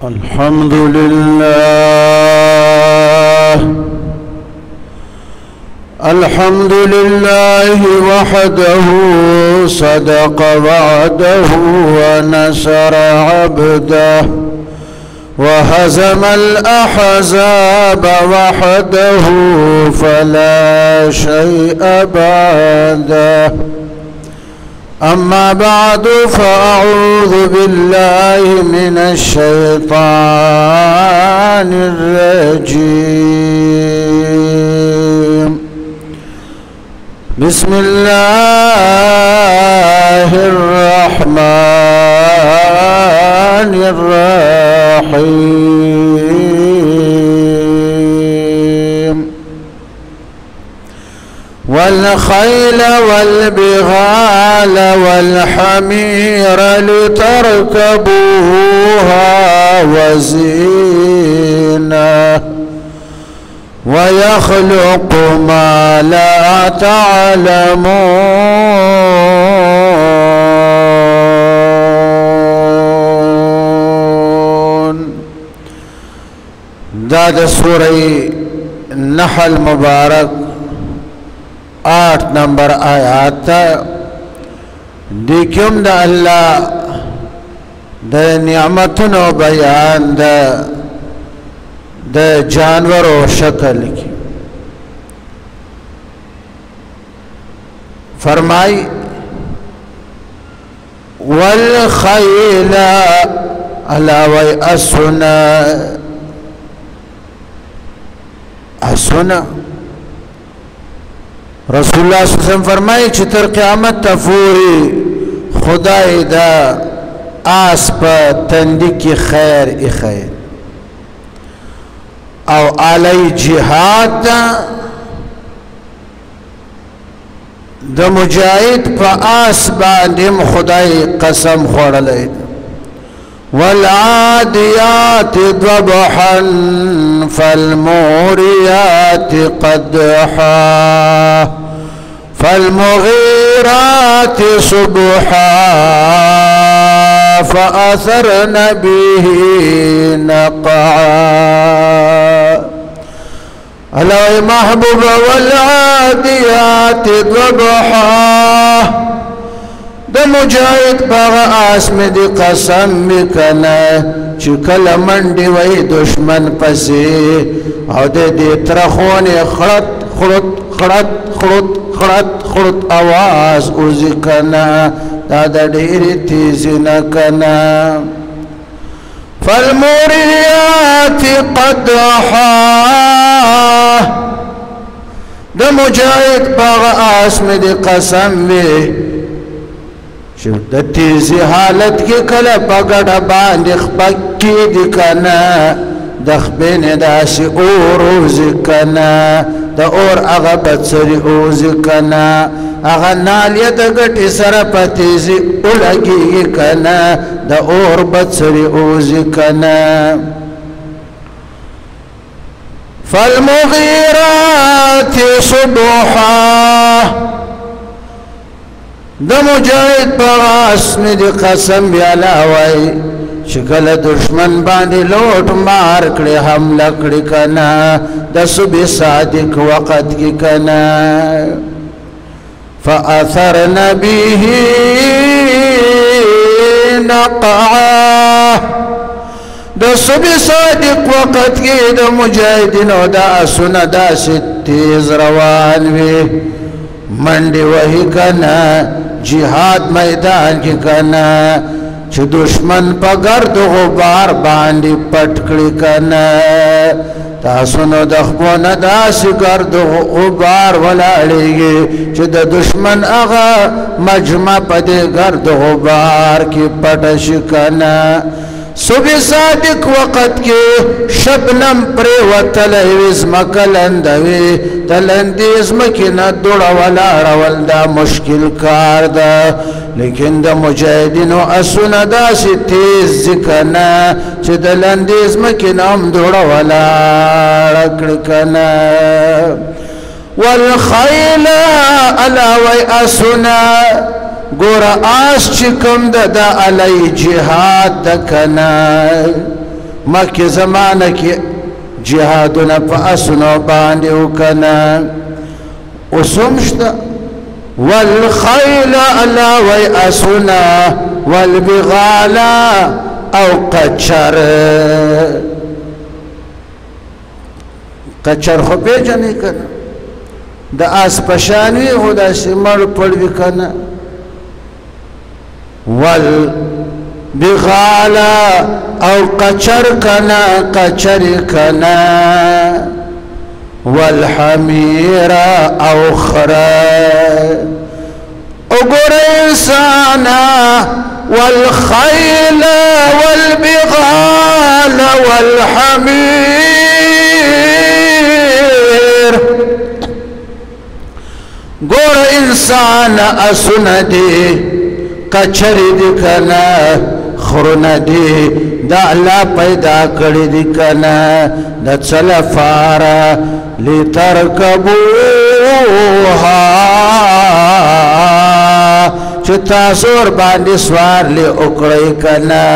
الحمد لله الحمد لله وحده صدق وعده ونصر عبده وهزم الأحزاب وحده فلا شيء بعده أما بعد فأعوذ بالله من الشيطان الرجيم بسم الله الرحمن الرحيم والخيل والبغال والحمير لتركبوها وزينة ويخلق ما لا تعلمون. دا سورة نحل مبارک 8 نمبر آیات تا دیکم دا اللہ دا نعمتنو بیان دا جانور و شکل کی فرمائی والخیل علاوی اسنا رسول اللہ صلی اللہ علیہ وسلم فرمائی چی تر قیامت تفوری خدای دا آس پا تندی کی خیر ای خیر او علی جہاد دا مجاہد پا آس باندیم خدای قسم خوڑلید والعادیات ضبحا فالموریات قدحا فالمغيرات صبحا فأثرن به نقعا ألا محبوب والعاديات ضبحا دا مجاہد باغ آس میں دی قسم بکنا چکل منڈی وی دشمن پسی او دے دی ترخون خڑت خڑت خڑت خڑت خڑت خڑت آواز اوزی کنا دا دا دیری تیزی نکنا فالموریات قدحا دا مجاہد باغ آس میں دی قسم بے د تیزی حالت کی کل پگڑ باندې خپکی دی کنا د خبین داسی اور اوزی کنا د اور اغا بچری اوزی کنا اغا نالی د گٹی سر پا تیزی اولگی کنا د اور بچری اوزی کنا فالمغیرات صبحا دا مجاہد پغاس میں دی قسم بیالاوائی شکل دشمن باندی لوٹ مار کڑی حملہ کڑی کنا دا صبح صادق وقت کی کنا فأثرن به نقعا دا صبح صادق وقت کی دا مجاہدینو دا سن دا ستیز روان وی منڈی وہی کنا جہاد میدان کی کنا چھ دشمن پا گرد غبار باندی پٹکڑی کنا تاسونو دخبون داسی گرد غبار ولاڑی گی چھ دشمن اغا مجمع پا دے گرد غبار کی پٹش کنا صبح صادق وقت کے شبنم پری و تلویز مکلندوی تلندیز مکینا دوڑا ولا رول دا مشکل کار دا لیکن دا مجاہدین و اسونا دا سی تیز زکنا چھ تلندیز مکینا ہم دوڑا ولا رکڑکنا والخیل علاوی اسونا گورا آس چکم دا علی جہاد دکنا مکه زمانه کې جهادونه په اسونو باندې وکنا اوسم شته والخيل الله وي اسنا والبغال او قچر خو پیژنې کنه د آس پشانوي خو داسې مړ پړ وي کنه والبغال او قچر کنه والحمير او خرا اقر انسانا والخيل والبغال والحمير قر انسان اسندي کچری دی کنا خرونه دی دا الله پیدا کړی دی کنا د څلفارا لترکبوها چې تاسو ور باندې سوار له وکړی کنا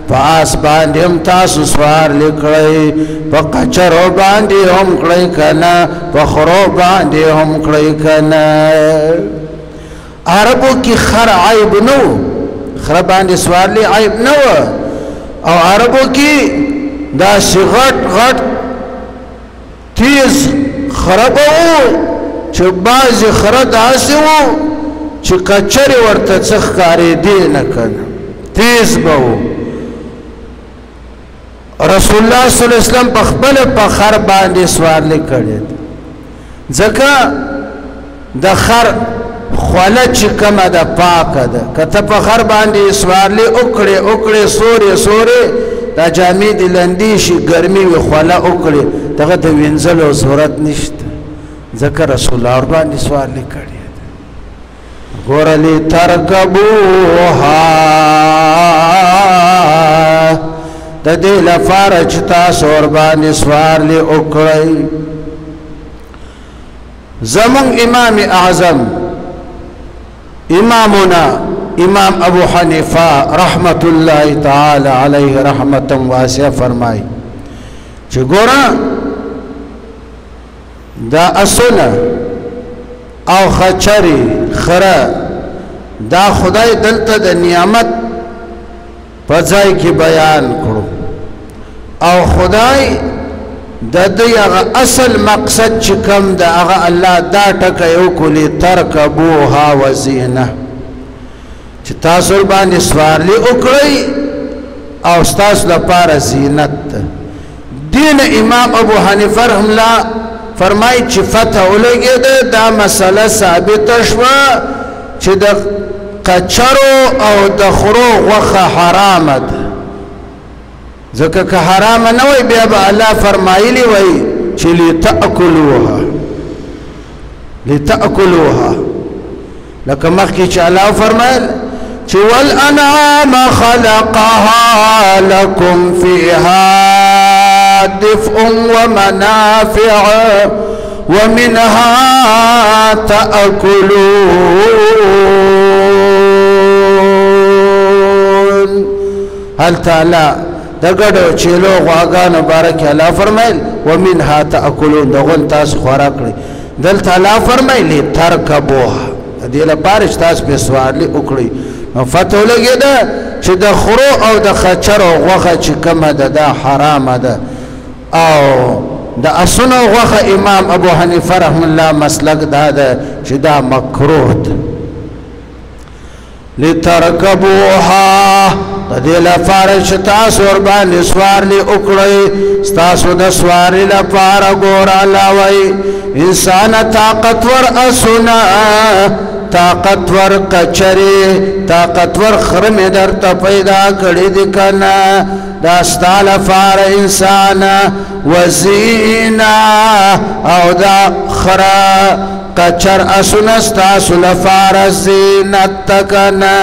پاس باندې هم تاسو سوار لیکړی په کچرو باندې هم کړی کنا په خرو باندې هم کړی کنا عربو کی خر عیب نو خر باندې سوارلی عیب نو او عربو کی دا غټ غټ تیز خربو چې باز خر داسې وو چې کچری ورته څخ کاری دی نه کنه تیز بو رسول الله صلی الله علیه وسلم په خپل په خر باندې سوارلی کړی ځکه د خر خوله چې کومه ده پاکه ده که ته په خر باندې سوارلي وکړې سورې دا جامې دې لندې شي ګرمي وي خوله وکړې دغه د وینځلو ضرورت نشته ځکه رسول الله ورباندې سوارلي کړې ده ګوره لترکبوها د دې لپاره چې تاسو ورباندې سوارلي وکړئ زمونږ امام اعظم امامنا امام ابو حنیفہ رحمت اللہ تعالی علیہ رحمتا واسعہ فرمائی چې ګورا دا اسونه او خچری خره دا خدای دلته د نعمت په ځای کې بیان کړو او خدای د دې هغه اصل مقصد چې کوم د هغه الله دا ټکه یو کولی ترکبوها وزینه چې تاسو باندې سوارلی وکړئ او تاسو لپاره زینت دین امام ابو حنیفه رحم الله فرمایي چې فتح ولګېده دا مسله ثابت شوه چې د قچرو او د خرو غوښه حرامه ده ځکه که حرام نه وي بیا به الله فرمایلی وي چې لتأکلوها لکه مخکې چې الله فرمایل چې والانعام خلقها لكم فيها دفء ومنافع ومنها تأكلون هل تعالی دغړو چلو غواګانو بارک الله فرمایل ومنها تاكلون دغون تاسو خوراک کړئ دلته الله فرمایلی ترکبوها دې لپاره تاسو په سوارلی وکړئ نو فتح لګیدا چې د خرو او د خچرو غوخه چې کومه ده دا حرامه ده او د اسونو غوخه امام ابو حنیفه رحم الله مسلک دا ده چې دا مکروه ده لترکبوها دې لپاره چې تاسو ور باندې سوارلی وکړئ تاسو د سوارلی لپاره ګور الله وای انسان طاقتور اسونه طاقتور کچری طاقتور خرم درته پیدا کړی د کنه دا ستاله لپاره انسان وزینا او دا خرا کچر اسونه تاسو لپاره زینت تکنه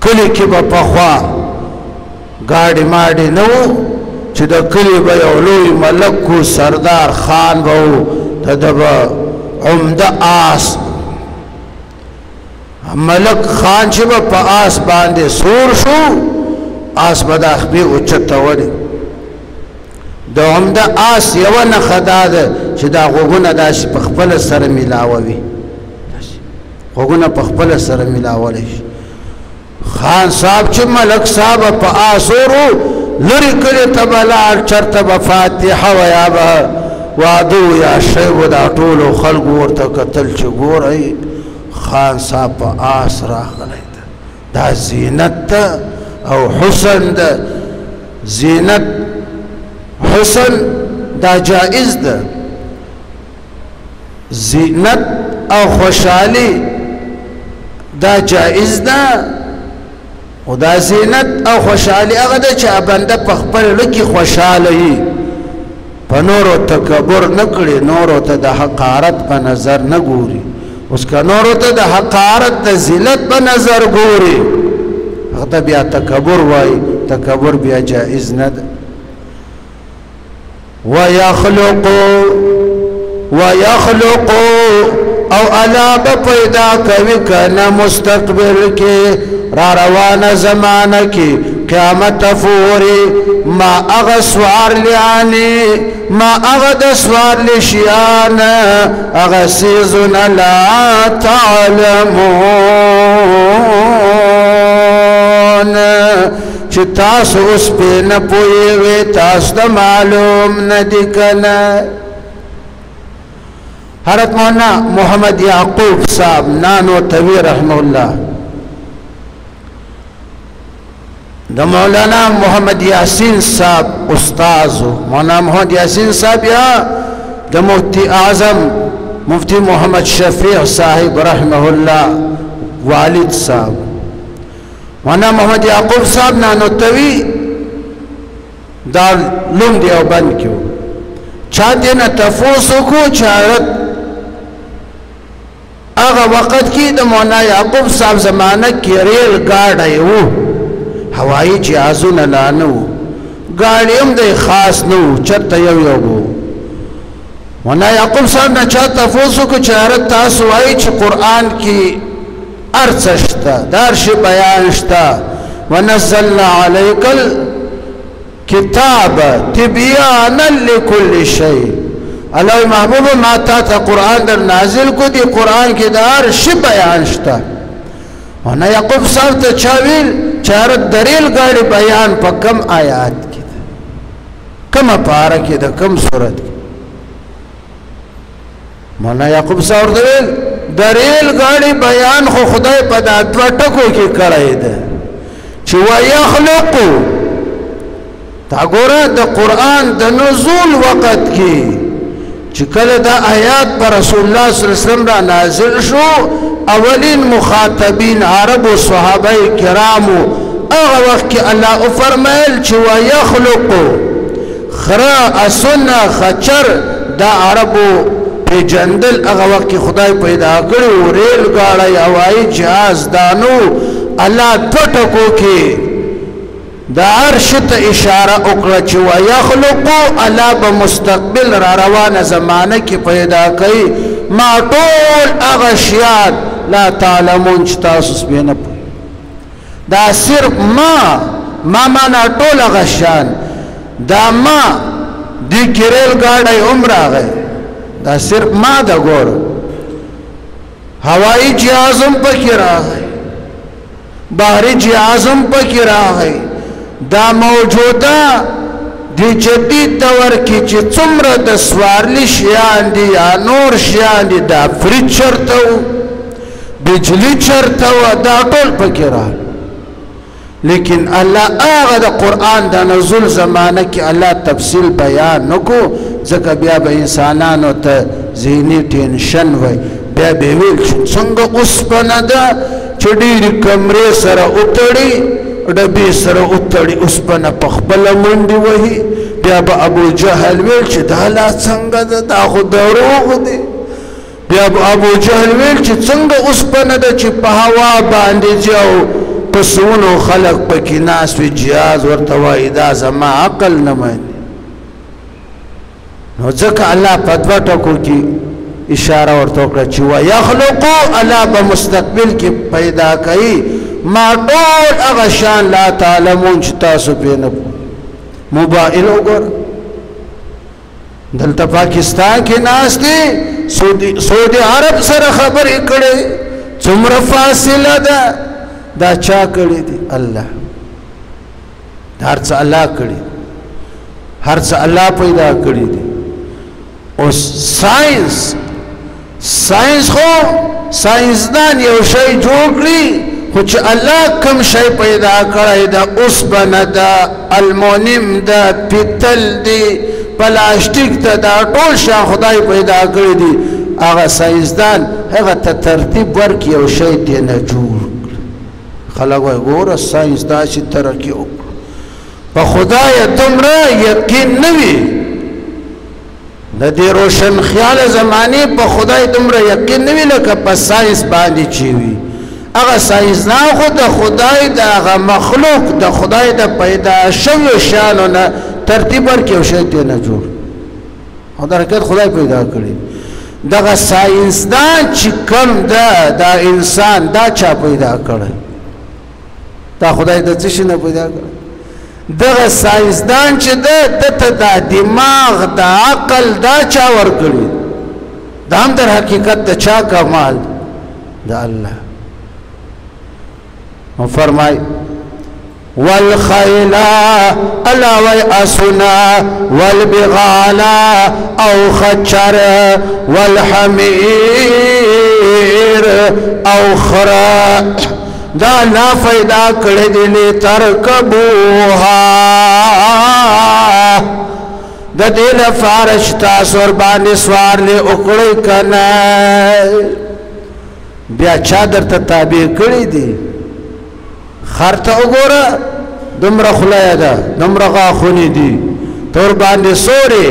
کلی کې په پخوا گاډي ماډي نو چې د کلی به یو لوی ملک سردار خان وو تدبا عمده آس ملک خان چې په آس باندې سور شو آس به دا خپې اوچته وړي د عمده آس یوه نښه دا ده چې دا غوږونه داسې په خپله سره میلاووي غوږونه په خپله سره میلاولی شي خان صاحب چې ملک صاحب په آس ورو لرې کلي ته به لاړ چېرته به فاتحه ویا به واده ویا شی و دا ټولو خلکو ورته کتل چې ګورئ خان صاحب په آس راغلی ده دا زینت ده او حسن ده زینت حسن دا جائز ده زینت او خوشحالی دا جائز ده او دا زینت او خوشحالی هغه ده چې بنده په خپل زړه کې خوشحاله وي په نورو تکبر نه کړي نورو ته د حقارت په نظر نه ګوري اوس که نورو ته د حقارت د ذلت په نظر ګوري هغه ته بیا تکبر وایي تکبر بیا جائز نه ده ويخلق او الله پیدا کوي کنه مستقبل کې را روانه زمانه کې قیامت فوري ما اغسوار لعاني ما اغد سوار لشيان اغسيزن لا تعلمون چې تاسو اوس په نه پوهیږئ تاسو ته معلوم نه دي کنه حضرت مولانا محمد یعقوب صاحب نانوتوی رحمه الله د مولانا محمد یاسین صاحب استاذو مولانا محمد یاسین صاحب یا د مفتی اعظم مفتی محمد شفیع صاحب رحمه الله والد صاحب مولانا محمد یعقوب صاحب نانوتوی دار لوم دیوبند کیو چا دینا تفوسو کو چارت اغا وقت کی د مولانا یعقوب صاحب زمانہ کی ریل گاڑی وو هوایی جهازونه لا نه وو ګاډي هم د خاص نه وو چېرته یو وو مولانا یعقوب صاحب نه چا تفوس وکړو چې حضرت تاسو وایئ چې قرآن کې هر څه شته د هر شي بیان شته ونزلنا علیک الکتاب تبیانا لکل شی الله محبوب ما تا ته قرآن در نازل کو دی قرآن کې د هر شي بیان شته مولانا یعقوب صاحب ته چا ویل چارت دریل گاڑی بیان پا کم آیات کی دا کم پارا کی دا کم صورت کی مولانا یعقوب صاحب دویل دریل گاڑی بیان خو خدای پا دا دو ٹکو کی کرائی دا چی ویخلقو تا گورا دا قرآن دا نزول وقت کی چی کل دا آیات پر رسول اللہ صلی اللہ علیہ وسلم را نازل شو اولین مخاطبین عرب و صحابه کرامو اغا وقت کی اللہ فرمائل چی ویخلقو خرا اسنا خچر دا عربو پی جندل اغا وقت کی خدای پیدا کرو ریل گاڑی ہوائی جہاز دانو اللہ دوٹکو کی دا عرشت اشارہ اکڑا چی ویخلقو اللہ بمستقبل را روان زمانہ کی پیدا کئی ما طول اغشیات لا تعلمون چتاسوس بینا پوئی دا صرف ما مانا طول اغشان دا ما دی کریل گاڑی عمر آگئے دا صرف ما دا گور ہوائی جہازم پکر آگئے بحری جہازم پکر آگئے دا موجودہ دی جدید دور کی چی څومره د سوارلی شیان دی یا نور شیان دی دا فریج چرته و بجلی چرته و دا ټول پکې راغلي لیکن الله هغه د قرآن د نزول زمانه کې الله تفصیل بیان نکو ځکه بیا به انسانانو ته ذهني ټینشن وای بیا به ویل چې څنګه اوسپنه ده چې ډېرې کمرې سره وتړي ډبې سره وتړي اوسپنه په خپله منډې وهي بیا به ابو جهل ویل چې دا لا څنګه ده دا خو دروغ دی بیا به ابو جهل ویل چې څنګه اوسپنه ده چې په هوا باندې ځي او په سونو خلق پکې ناست وي جهاز ورته وایي دا زما عقل نه مني نو ځکه الله په دوه ټکو کې اشاره ورته وکړه چې ویخلقو الله به مستقبل کې پیدا کوي ما ټول هغه شان لا تعلمون چې تاسو پې نه پوهېږئ. موبایل وګوره، دلته پاکستان کې ناست دی، سعودي عرب سره خبرې کړې، څومره فاصله ده. دا چا کړې دي؟ الله. هر څه الله کړي، هر څه الله پیدا کړي دي. اوس ساينس خو ساينسدان یو شی جوړ کړي، خو چې الله کوم شی پیدا کړی دا اوسپنه ده، المونیم ده، پیتل دی، پلاستیک ته دا ټول شیان خدای پیدا کړي دي. هغه ساينسدان هغه ته ترتیب ورکړي، یو شی دې نه جوړ کړي. خلک وایي ګوره ساينس داسې ترقي وکړه. په خدای دومره یقین نه وي، د دې روشن خیال زمانې په خدای دومره یقین نه وي لکه په ساينس باندې چې وي. هغه ساينسدان خو د خدای د هغه مخلوق د خدای د پیدا شویو شیانو نه ترتیب ورکړي، یو شی دې نه جوړ. او د حقیقت خدای پیدا کړي. دغه ساينسدان چې کوم ده دا انسان دا چا پیدا کړی؟ دا خدای د څه شي نه پیدا کړی؟ دغه ساينسدان چې ده دته دا دماغ د عقل دا چا ورکړي؟ دا هم در حقیقت د چا کمال؟ د الله. نو فرمای والخیل علاوی اسنا والبغالا او خچر والحمیر او خرا دا لا فیدا کړی دی لترکبوها د دې لپاره چې تاسو ور باندې سوارلې وکړئ کنه. بیا چا درته تابع کړی دی؟ خر ته وګوره، دومره خوله ده، دومره غاښونه دي، ته ور باندې سورې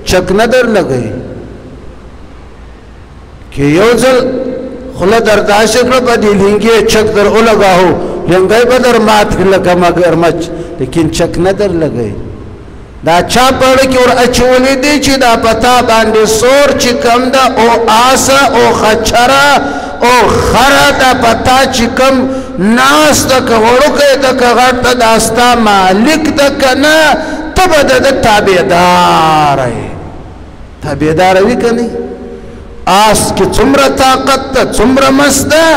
چک نه در لګوي. که یو ځل خوله در داسې کړه په دې لینګې چک در ولګاهو، لینګی به در مات کړي لکه مگرمچ، لیکن چک نه در لګوي. دا چا پړه کې ور اچولې دي چې دا پتا باندې سور چې کم ده او آسه او خچره او خره دا پتا چې کم ناس د وړوکی د غټ داستا مالک د کنه ته به د تابعدار یې. تابعدار وي که نه؟ آس کې څومره طاقت ده، څومره مست ده،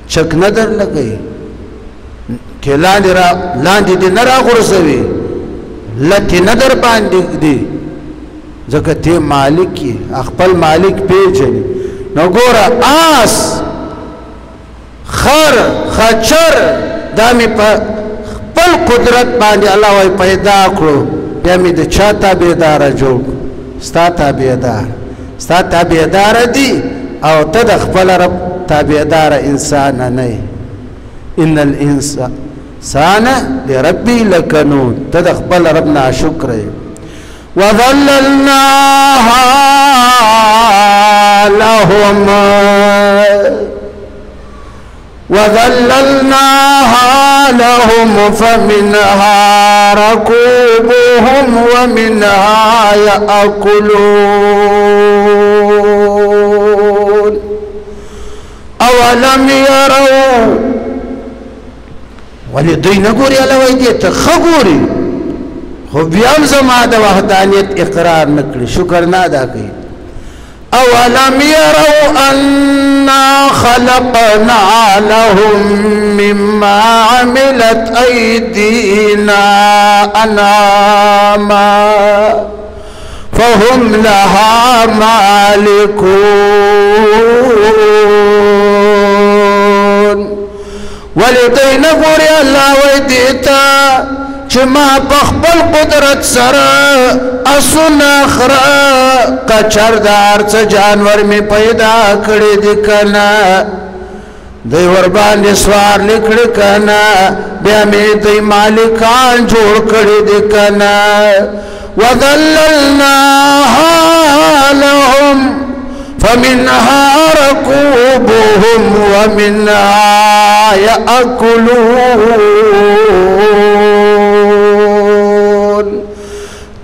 چک نه در لګوي. کې لاندې دې نه راغورځوي، لتې نه در باندې دي، ځکه ته مالک یې، خپل مالک پېژنې. نو ګوره آس، خر، خچر دا مې په خپل قدرت باندې الله وایي پیدا کړو، بیا مې د چا تابعداره جوړ کړو؟ ستا تابعدار. ستا تابعداره دي او ته د خپل رب تابعداره انسان نه یې. ان الانسان لربی لکنود، ته د خپل رب ناشکره یې. وظللناها لهم فمنها ركوبهم ومنها يأكلون. اولم يروا، ولی دوی نګوري الله وایي دې ته ښه ګوري، خو بیا هم زما د وحدانیت اقرار نه کړي، شکر نه ادا کوي. اولم يروا انا خلقنا لهم مما عملت ايدينا انعاما فهم لها مالكون. ولدي نغوري الله ويديتا چې ما په خپل قدرت سره اسونه خره کچر د هر څه جانور مې پیدا کړي دي کنه، دوی ور باندې سوار لیکړي کنه، بیا مې دوی مالکان جوړ کړي دي کنه. وذللناها لهم فمنها ركوبهم ومنها يأكلون.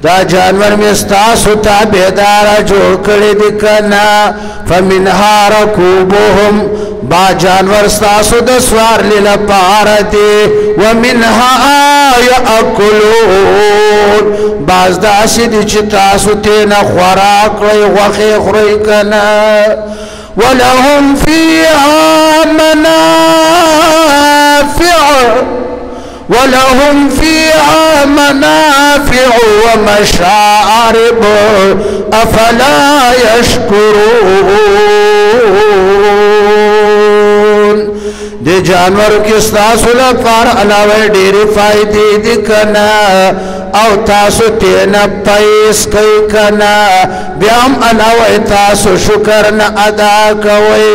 دا جانور میں ستاسو تابیدارا جوڑ کردی دی کنا فمنها رکوبهم با جانور ستاسو دا سوار لیلا پارا دی ومنها یاکلون باز دا اسی دی چی تاسو تینا خوراک وی وخی خوری کنا ولهم فيها منافع ومشارب أفلا يشكرون دي جانور کی ستاسو لپار علاوه ډېرې فائدې دي کنا او تاسو تینا پیس کئی کنا بیام علاوه تاسو شکر نا ادا کوئی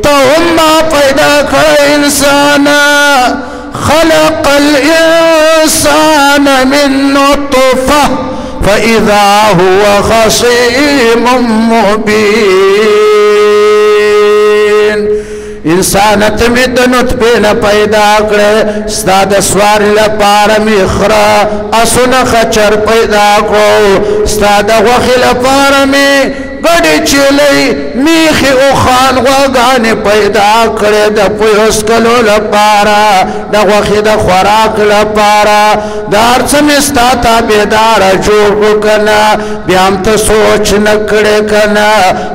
تو هم ما پیدا کر انسانا خلق الإنسان من نطفة فإذا هو خصيم مبين انسانت میں دنت پہ نہ پیدا کرے استاد سوار لپار میں خرا اسن خچر پیدا کرو استاد وخی لپار میں گڑی چلی میخی اخان وگان پیدا کرے دا پیوس کلو لپارا دا وخی دا خوراک لپارا دار سمستا تا بیدارا جوڑ کنا بیام تا سوچ نکڑے کنا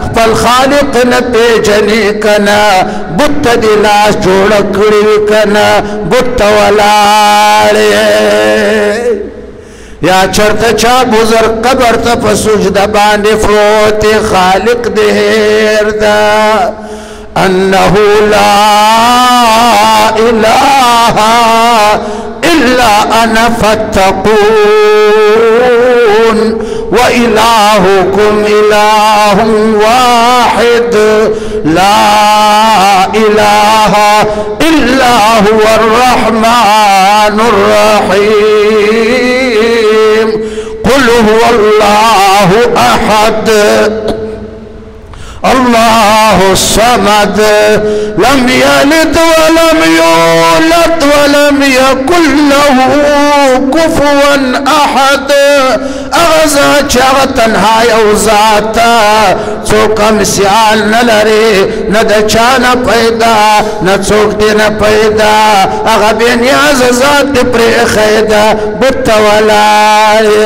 خپل خالق نپیجنی کنا بت دلاس جوڑ کڑی کنا بت ولارے یا چرت چا بزر قبر تا پسجد باندې فروت خالق دهر دا انه لا اله الا انا فاتقون وإلهكم إله واحد لا إله إلا هو الرحمن الرحيم قل هو الله أحد الله الصمد لم يلد ولم يولد ولم يكن له كفوا أحد اغزا چاغ تنها یو ذاتا څوک مثال نه لري نه د چا نه پیدا نه څوک دی نه پیدا هغه بې نیازه ذات دې پرېښی ده بت ولاړې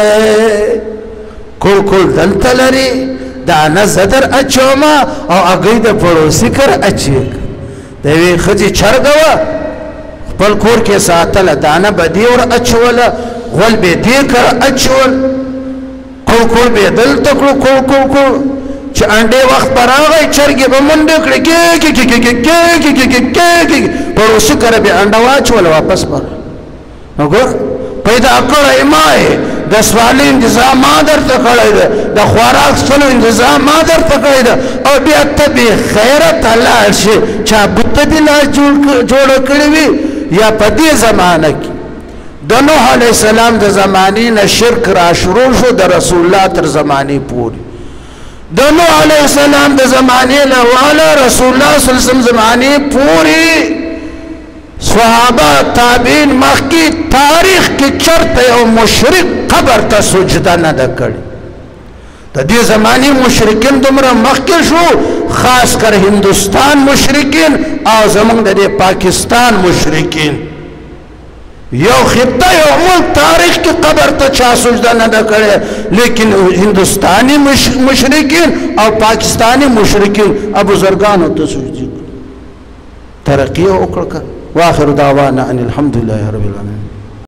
کول دلته لري دا نه زه در اچومه او هګۍ د پړوسي کر اچېږ د یوې ښځې چرګه وه خپل کور کې ساتله دانه به دې ور اچوله غول به دې کر اچول کول به دلته کړو کول چې انډې وخت به راغی چرګې به منډې کړې کې پړوسي کره به انډه واچوله واپس به نو ګور پیدا کړی ما یې د سوالي انتظام ما درته کړی ده د خوراک څښلو انتظام ما درته کړی ده او بیا ته بې خیرته لاړ شې چا بت دې لا جوړه کړې وي یا په دې زمانه کې د نوح علیه السلام د زمانې نه شرک را شروع شو د رسول الله تر زمانې پورې د نوح علیه السلام د زمانې نه والا رسول الله صلی الله علیه وسلم زمانې پورې صحابه تابعین مخکې تاریخ کې چرته یو مشرک قبر ته سجده نه ده کړې د دې زمانې مشرکین دومره مخکې شو خاص کر هندوستان مشرکین او زمونږ د دې پاکستان مشرکین یو خطه یو ملک تاریخ کی قبر تا چا سجدہ نہ کرے لیکن ہندوستانی مشرکین اور پاکستانی مشرکین اب بزرگانو تا سجدہ ترقی اکڑ کر واخر دعوانا ان الحمدللہ رب العالمین